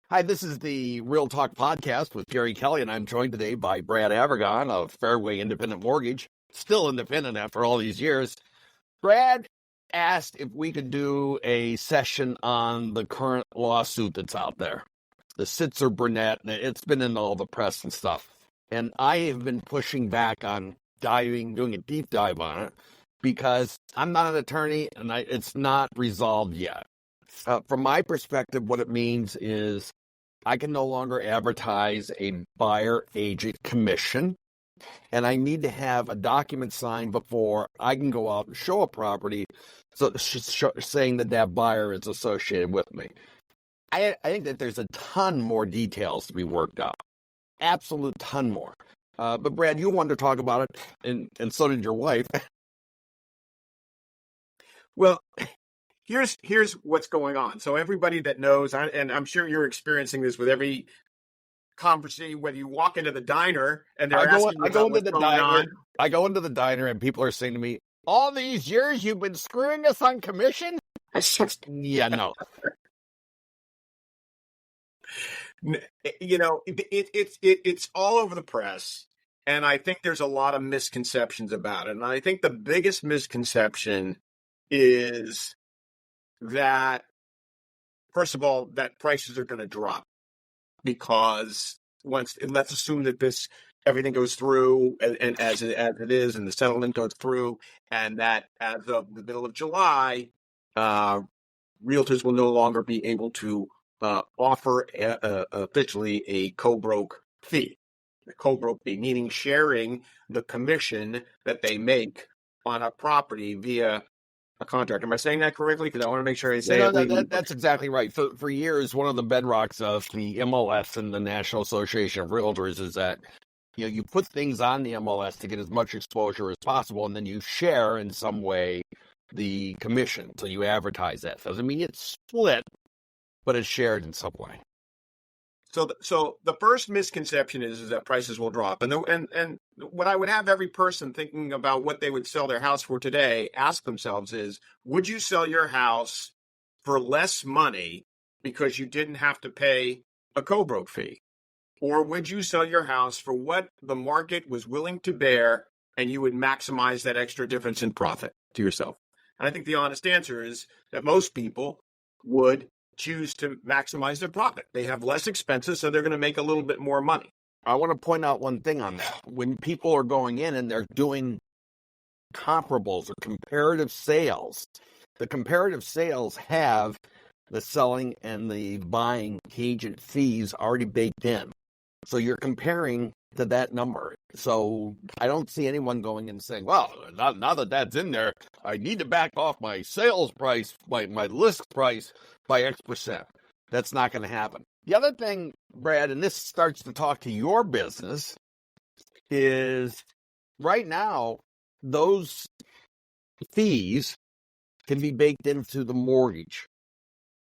Hi, this is the Real Talk Podcast with Gary Kelley, and I'm joined today by Brad Avergon of Fairway Independent Mortgage, still independent after all these years. Brad asked if we could do a session on the current lawsuit that's out there, the Sitzer-Burnett, and it's been in all the press and stuff. And I have been pushing back on doing a deep dive on it, because I'm not an attorney and it's not resolved yet. From my perspective, what it means is I can no longer advertise a buyer agent commission, and I need to have a document signed before I can go out and show a property, so saying that buyer is associated with me. I think that there's a ton more details to be worked out, absolute ton more. But Brad, you wanted to talk about it, and so did your wife. Well, here's what's going on. So everybody that knows, and I'm sure you're experiencing this with every conversation, whether you walk into the diner and they're asking you about what's going on. I go into the diner and people are saying to me, all these years you've been screwing us on commission? Yeah, no. You know, it's all over the press, and I think there's a lot of misconceptions about it. And I think the biggest misconception is that, first of all, that prices are going to drop, because let's assume that everything goes through and as it is, and the settlement goes through, and that as of the middle of July, realtors will no longer be able to offer officially a co-broke fee. The co-broke fee, meaning sharing the commission that they make on a property via a contract. Am I saying that correctly? Because I want to make sure I say it. That's exactly right. For years, one of the bedrocks of the MLS and the National Association of Realtors is that you put things on the MLS to get as much exposure as possible, and then you share in some way the commission. So you advertise that. Doesn't mean it's split, but it's shared in some way. So the first misconception is that prices will drop, and what I would have every person thinking about what they would sell their house for today ask themselves is: would you sell your house for less money because you didn't have to pay a co-broke fee, or would you sell your house for what the market was willing to bear, and you would maximize that extra difference in profit to yourself? And I think the honest answer is that most people would choose to maximize their profit. They have less expenses, so they're going to make a little bit more money. I want to point out one thing on that. When people are going in and they're doing comparables or comparative sales, the comparative sales have the selling and the buying agent fees already baked in. So you're comparing to that number. So I don't see anyone going and saying, well, now that that's in there, I need to back off my sales price, my list price by X percent. That's not going to happen. The other thing, Brad, and this starts to talk to your business, is right now, those fees can be baked into the mortgage.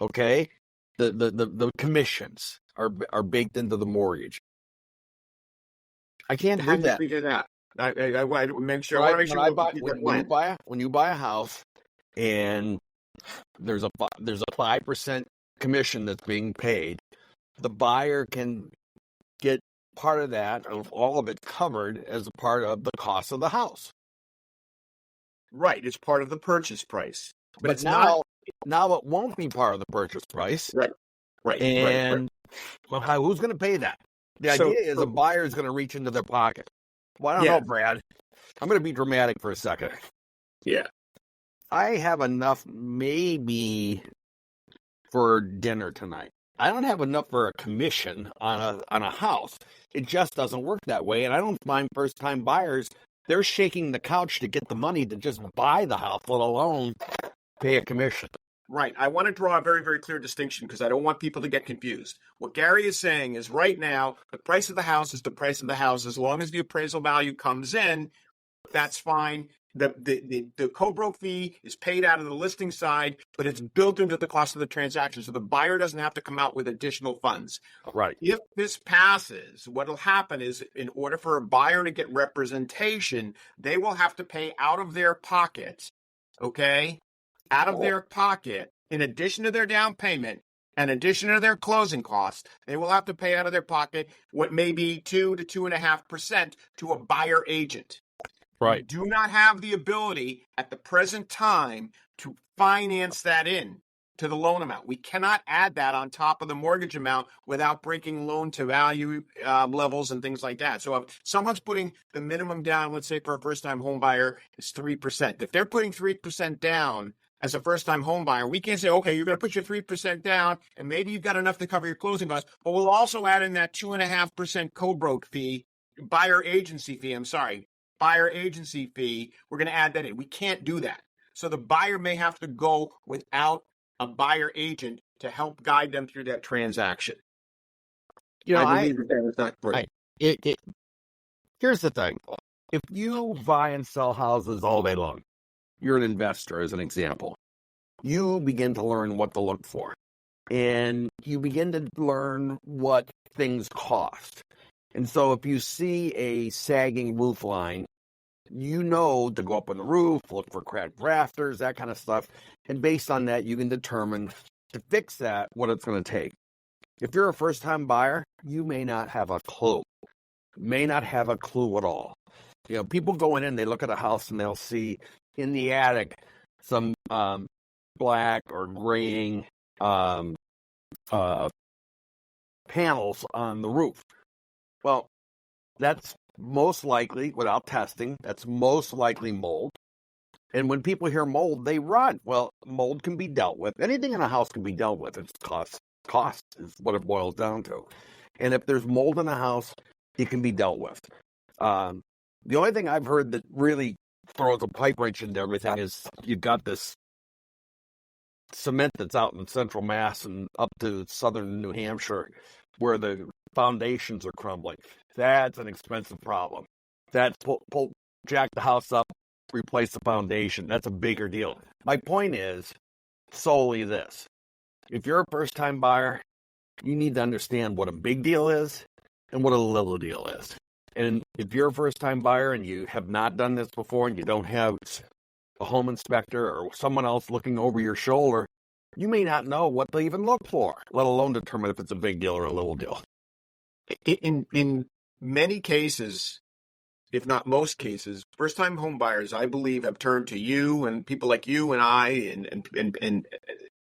Okay? The commissions are baked into the mortgage. I can't do that. Figure that. I want to make sure. When you buy a house, and there's a 5% commission that's being paid, the buyer can get part of that, of all of it, covered as a part of the cost of the house. Right, it's part of the purchase price, but it's now it won't be part of the purchase price. Right. And well, who's going to pay that? The idea is the buyer is going to reach into their pocket. Well, I don't know, Brad. I'm going to be dramatic for a second. Yeah. I have enough maybe for dinner tonight. I don't have enough for a commission on a house. It just doesn't work that way. And I don't find first-time buyers, they're shaking the couch to get the money to just buy the house, let alone pay a commission. Right. I want to draw a very, very clear distinction, because I don't want people to get confused. What Gary is saying is, right now, the price of the house is the price of the house. As long as the appraisal value comes in, that's fine. The co-broke fee is paid out of the listing side, but it's built into the cost of the transaction, so the buyer doesn't have to come out with additional funds. Right. If this passes, what will happen is, in order for a buyer to get representation, they will have to pay out of their pocket, okay? Out of their pocket, in addition to their down payment, In addition to their closing costs, they will have to pay out of their pocket what may be 2 to 2.5% to a buyer agent. Right. We do not have the ability at the present time to finance that in to the loan amount. We cannot add that on top of the mortgage amount without breaking loan to value levels and things like that. So if someone's putting the minimum down, let's say for a first-time home buyer is 3%. If they're putting 3% down as a first-time home buyer, we can't say, okay, you're going to put your 3% down and maybe you've got enough to cover your closing costs, but we'll also add in that 2.5% co-broke fee, buyer agency fee, we're going to add that in. We can't do that. So the buyer may have to go without a buyer agent to help guide them through that transaction. I believe that is not great. Here's the thing. If you buy and sell houses all day long, you're an investor, as an example, you begin to learn what to look for. And you begin to learn what things cost. And so if you see a sagging roof line, you know to go up on the roof, look for cracked rafters, that kind of stuff. And based on that, you can determine to fix that what it's going to take. If you're a first-time buyer, you may not have a clue. May not have a clue at all. You know, people going in, they look at a house and they'll see in the attic some black or graying panels on the roof. Well, that's most likely, without testing, that's most likely mold. And when people hear mold, they run. Well, mold can be dealt with. Anything in a house can be dealt with. It's cost. Cost is what it boils down to. And if there's mold in a house, it can be dealt with. The only thing I've heard that really throws a pipe wrench into everything is you've got this cement that's out in central Mass and up to southern New Hampshire where the foundations are crumbling. That's an expensive problem. That's jack the house up, replace the foundation. That's a bigger deal. My point is solely this. If you're a first-time buyer, you need to understand what a big deal is and what a little deal is. And if you're a first-time buyer and you have not done this before and you don't have a home inspector or someone else looking over your shoulder, you may not know what to even look for, let alone determine if it's a big deal or a little deal. In many cases, if not most cases, first-time home buyers, I believe, have turned to you and people like you and I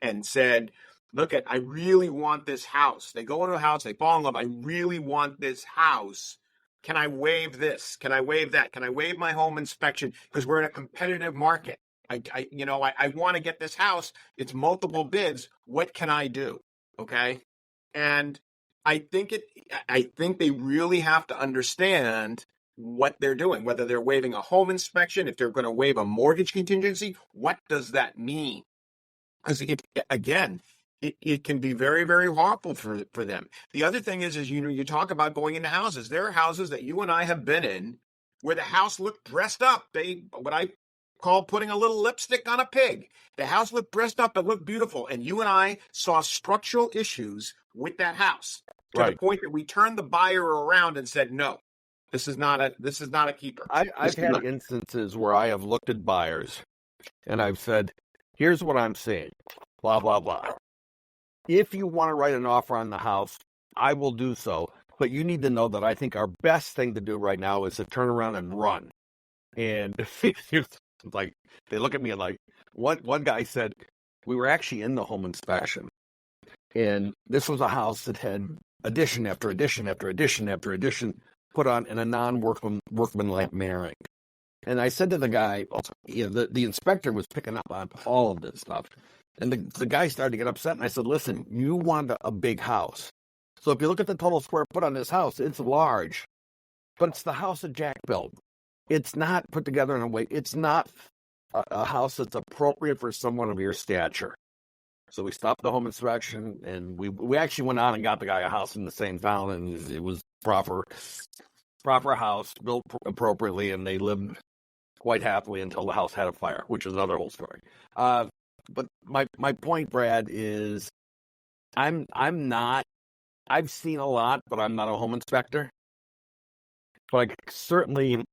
and said, look, I really want this house. They go into a house, they fall in love. I really want this house. Can I waive this? Can I waive that? Can I waive my home inspection? Because we're in a competitive market. I want to get this house. It's multiple bids. What can I do? Okay. And I think they really have to understand what they're doing, whether they're waiving a home inspection, if they're going to waive a mortgage contingency, what does that mean? Because it can be very, very harmful for them. The other thing is you talk about going into houses. There are houses that you and I have been in where the house looked dressed up. What I call putting a little lipstick on a pig. The house looked dressed up. It looked beautiful. And you and I saw structural issues with that house to the point that we turned the buyer around and said, no, this is not a keeper. I've had instances where I have looked at buyers and I've said, here's what I'm seeing, blah, blah, blah. If you want to write an offer on the house, I will do so. But you need to know that I think our best thing to do right now is to turn around and run. And like they look at me like, one guy said, we were actually in the home inspection. And this was a house that had addition after addition after addition after addition put on in a non-workmanlike manner. And I said to the guy, the inspector was picking up on all of this stuff. And the guy started to get upset. And I said, listen, you want a big house. So if you look at the total square foot on this house, it's large. But it's the house that Jack built. It's not put together in a way. It's not a house that's appropriate for someone of your stature. So we stopped the home inspection. And we actually went on and got the guy a house in the same town. And it was proper house, built appropriately. And they lived quite happily until the house had a fire, which is another whole story. But my point, Brad, is I've seen a lot, but I'm not a home inspector. But I certainly,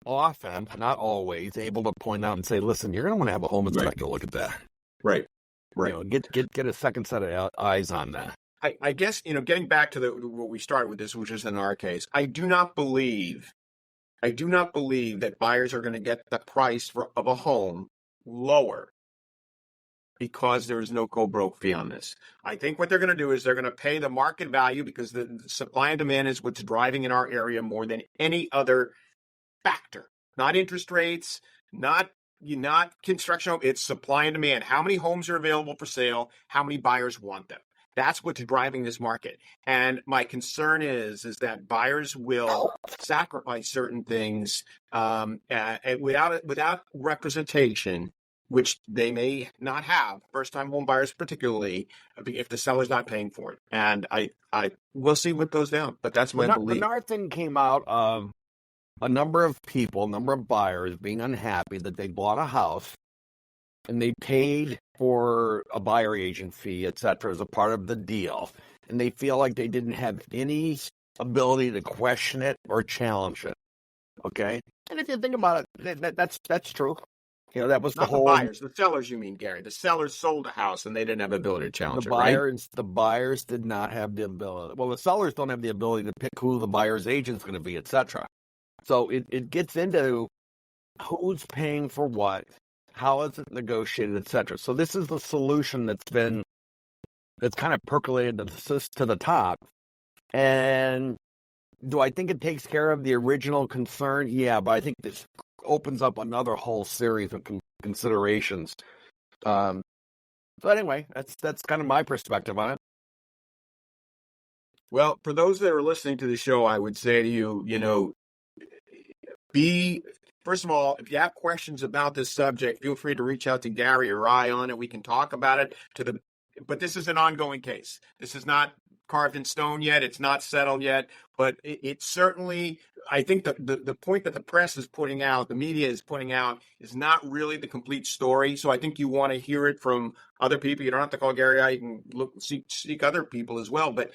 often, not always, able to point out and say, listen, you're going to want to have a home inspector look at that. Right. Right. Get a second set of eyes on that. I guess, getting back to what we started with this, which is in our case, I do not believe that buyers are going to get the price of a home lower because there is no co-broke fee on this. I think what they're going to do is they're going to pay the market value because the supply and demand is what's driving in our area more than any other factor. Not interest rates, not construction. It's supply and demand. How many homes are available for sale? How many buyers want them? That's what's driving this market. And my concern is that buyers will sacrifice certain things without representation, which they may not have. First-time home buyers, particularly, if the seller's not paying for it. And I we'll see what goes down. But that's my belief. The NAR thing came out of a number of buyers being unhappy that they bought a house and they paid for a buyer agent fee, et cetera, as a part of the deal. And they feel like they didn't have any ability to question it or challenge it. Okay? And if you think about it, that's true. That was not the buyers, the sellers, you mean, Gary. The sellers sold a house and they didn't have the ability to challenge it, right? The buyers did not have the ability. Well, the sellers don't have the ability to pick who the buyer's agent's going to be, et cetera. So it gets into who's paying for what, how is it negotiated, et cetera. So this is the solution that's kind of percolated to the top. And do I think it takes care of the original concern? Yeah, but I think this opens up another whole series of considerations. So anyway, that's kind of my perspective on it. Well, for those that are listening to the show, I would say to you, first of all, if you have questions about this subject, feel free to reach out to Gary or I on it. We can talk about it but this is an ongoing case. This is not carved in stone yet. It's not settled yet, but it certainly, I think the point that the press is putting out, the media is putting out, is not really the complete story. So I think you want to hear it from other people. You don't have to call Gary out. You can seek other people as well, but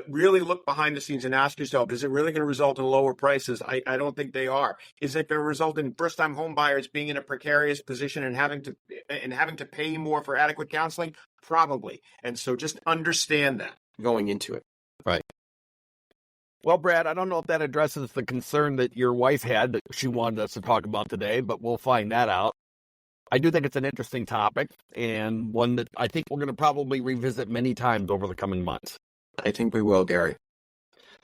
really look behind the scenes and ask yourself, is it really going to result in lower prices? I don't think they are. Is it going to result in first-time home buyers being in a precarious position and having to pay more for adequate counseling? Probably. And so just understand that going into it. Right. Well, Brad, I don't know if that addresses the concern that your wife had that she wanted us to talk about today, but we'll find that out. I do think it's an interesting topic and one that I think we're going to probably revisit many times over the coming months. I think we will, Gary.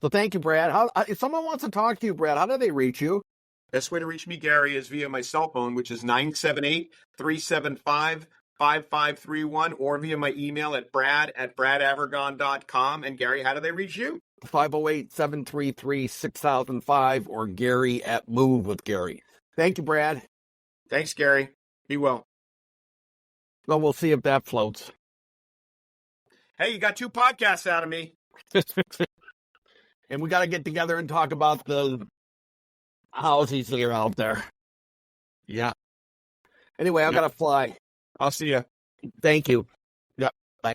So thank you, Brad. If someone wants to talk to you, Brad, how do they reach you? Best way to reach me, Gary, is via my cell phone, which is 978-375-5531, or via my email at brad@bradavergon.com. And Gary, how do they reach you? 508-733-6005 or Gary at Move with Gary. Thank you, Brad. Thanks, Gary. Be well. Well, we'll see if that floats. Hey, you got 2 podcasts out of me. And we got to get together and talk about the houses that are out there. Yeah. Anyway, I've got to fly. I'll see you. Thank you. Yeah. Bye.